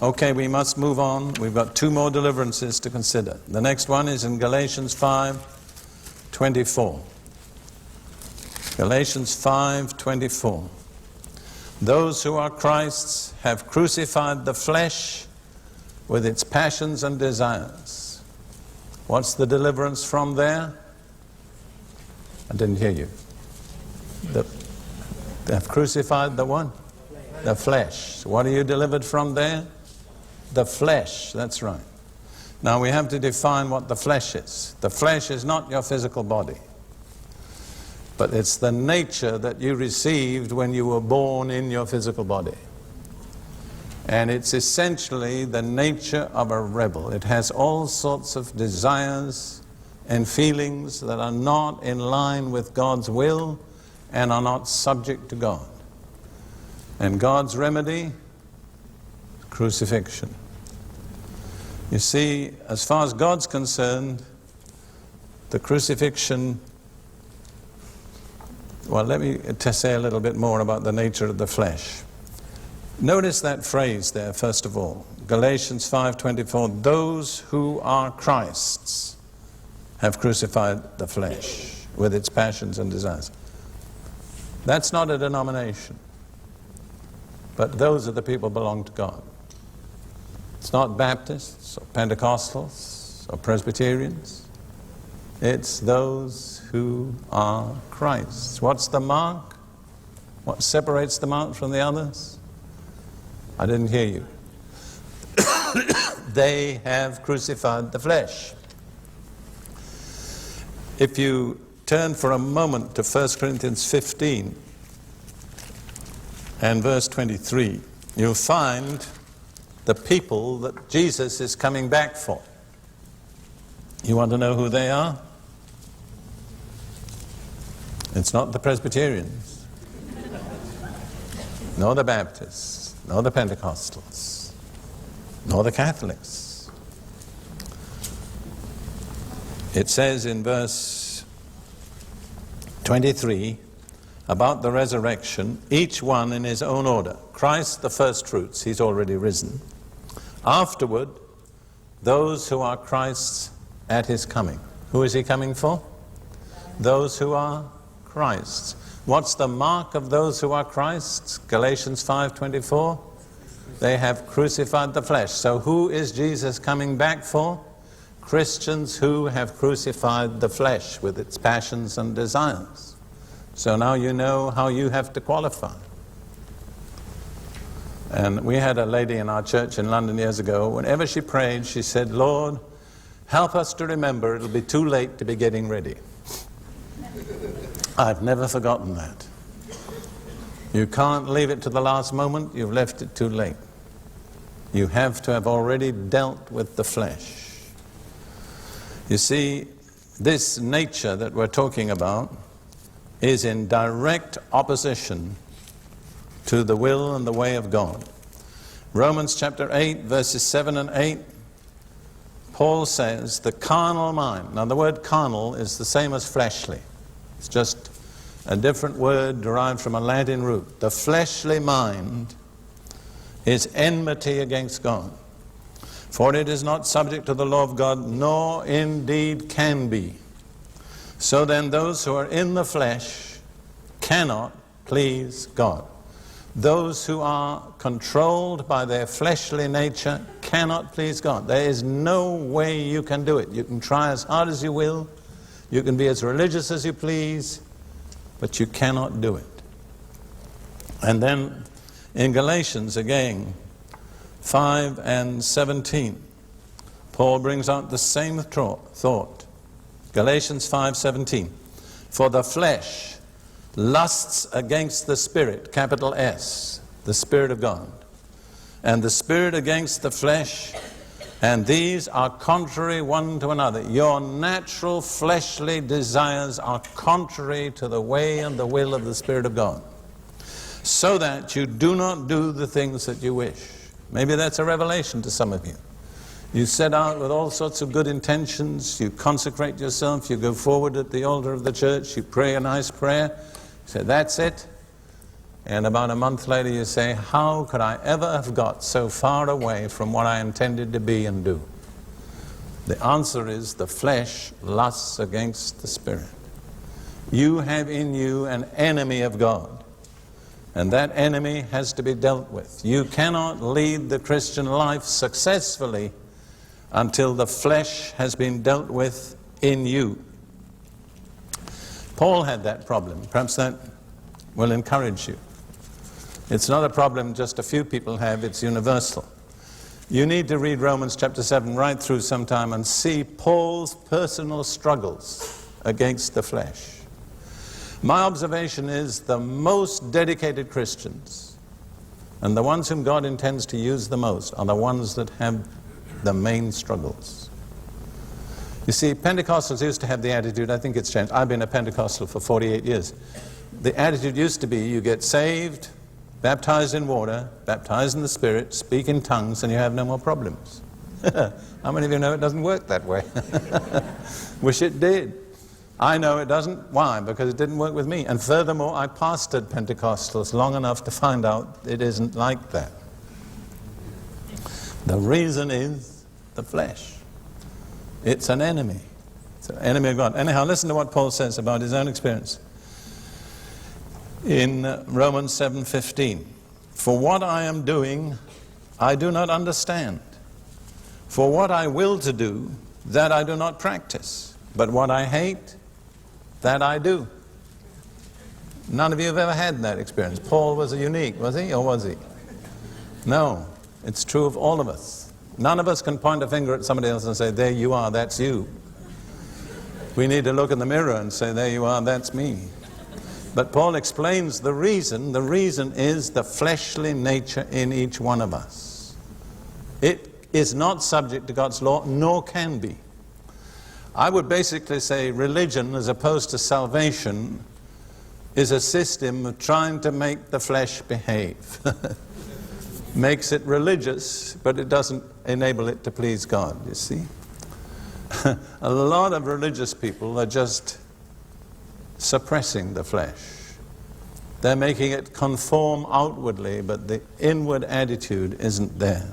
Okay, we must move on. We've got two more deliverances to consider. The next one is in Galatians 5:24. Galatians 5:24. Those who are Christ's have crucified the flesh with its passions and desires. What's the deliverance from there? I didn't hear you. They have crucified the what? The flesh. What are you delivered from there? The flesh, that's right. Now we have to define what the flesh is. The flesh is not your physical body, but it's the nature that you received when you were born in your physical body. And it's essentially the nature of a rebel. It has all sorts of desires and feelings that are not in line with God's will and are not subject to God. And God's remedy? Crucifixion. You see, as far as God's concerned, the crucifixion, well, let me say a little bit more about the nature of the flesh. Notice that phrase there, first of all. Galatians 5:24, those who are Christ's have crucified the flesh with its passions and desires. That's not a denomination, but those are the people who belong to God. It's not Baptists or Pentecostals or Presbyterians. It's those who are Christ's. What's the mark? What separates the mark from the others? I didn't hear you. They have crucified the flesh. If you turn for a moment to 1 Corinthians 15 and verse 23, you'll find the people that Jesus is coming back for. You want to know who they are? It's not the Presbyterians, nor the Baptists, nor the Pentecostals, nor the Catholics. It says in verse 23 about the resurrection, each one in his own order. Christ the first fruits, he's already risen. Afterward, those who are Christ's at his coming. Who is he coming for? Those who are Christ's. What's the mark of those who are Christ's? Galatians 5:24. They have crucified the flesh. So who is Jesus coming back for? Christians who have crucified the flesh with its passions and desires. So now you know how you have to qualify. And we had a lady in our church in London years ago. Whenever she prayed, she said, Lord, help us to remember it'll be too late to be getting ready. I've never forgotten that. You can't leave it to the last moment. You've left it too late. You have to have already dealt with the flesh. You see, this nature that we're talking about is in direct opposition to the will and the way of God. Romans chapter 8, verses 7 and 8, Paul says, the carnal mind. Now the word carnal is the same as fleshly. It's just a different word derived from a Latin root. The fleshly mind is enmity against God. For it is not subject to the law of God, nor indeed can be. So then those who are in the flesh cannot please God. Those who are controlled by their fleshly nature cannot please God. There is no way you can do it. You can try as hard as you will. You can be as religious as you please, but you cannot do it. And then in Galatians again, 5 and 17, Paul brings out the same thought. Galatians 5:17. For the flesh lusts against the Spirit, capital S, the Spirit of God, and the Spirit against the flesh, and these are contrary one to another. Your natural fleshly desires are contrary to the way and the will of the Spirit of God, so that you do not do the things that you wish. Maybe that's a revelation to some of you. You set out with all sorts of good intentions, you consecrate yourself, you go forward at the altar of the church, you pray a nice prayer, you say, that's it, and about a month later you say, how could I ever have got so far away from what I intended to be and do? The answer is the flesh lusts against the Spirit. You have in you an enemy of God, and that enemy has to be dealt with. You cannot lead the Christian life successfully until the flesh has been dealt with in you. Paul had that problem. Perhaps that will encourage you. It's not a problem just a few people have, it's universal. You need to read Romans chapter 7 right through sometime and see Paul's personal struggles against the flesh. My observation is the most dedicated Christians and the ones whom God intends to use the most are the ones that have the main struggles. You see, Pentecostals used to have the attitude, I think it's changed. I've been a Pentecostal for 48 years. The attitude used to be you get saved, baptized in water, baptized in the Spirit, speak in tongues, and you have no more problems. How many of you know it doesn't work that way? Wish it did. I know it doesn't. Why? Because it didn't work with me. And furthermore, I pastored Pentecostals long enough to find out it isn't like that. The reason is the flesh. It's an enemy. It's an enemy of God. Anyhow, listen to what Paul says about his own experience. In Romans 7:15, for what I am doing, I do not understand. For what I will to do, that I do not practice. But what I hate, that I do. None of you have ever had that experience. Paul was unique, was he, or was he? No, it's true of all of us. None of us can point a finger at somebody else and say, there you are, that's you. We need to look in the mirror and say, there you are, that's me. But Paul explains the reason. The reason is the fleshly nature in each one of us. It is not subject to God's law, nor can be. I would basically say religion, as opposed to salvation, is a system of trying to make the flesh behave. Makes it religious, but it doesn't enable it to please God, you see. A lot of religious people are just suppressing the flesh. They're making it conform outwardly, but the inward attitude isn't there.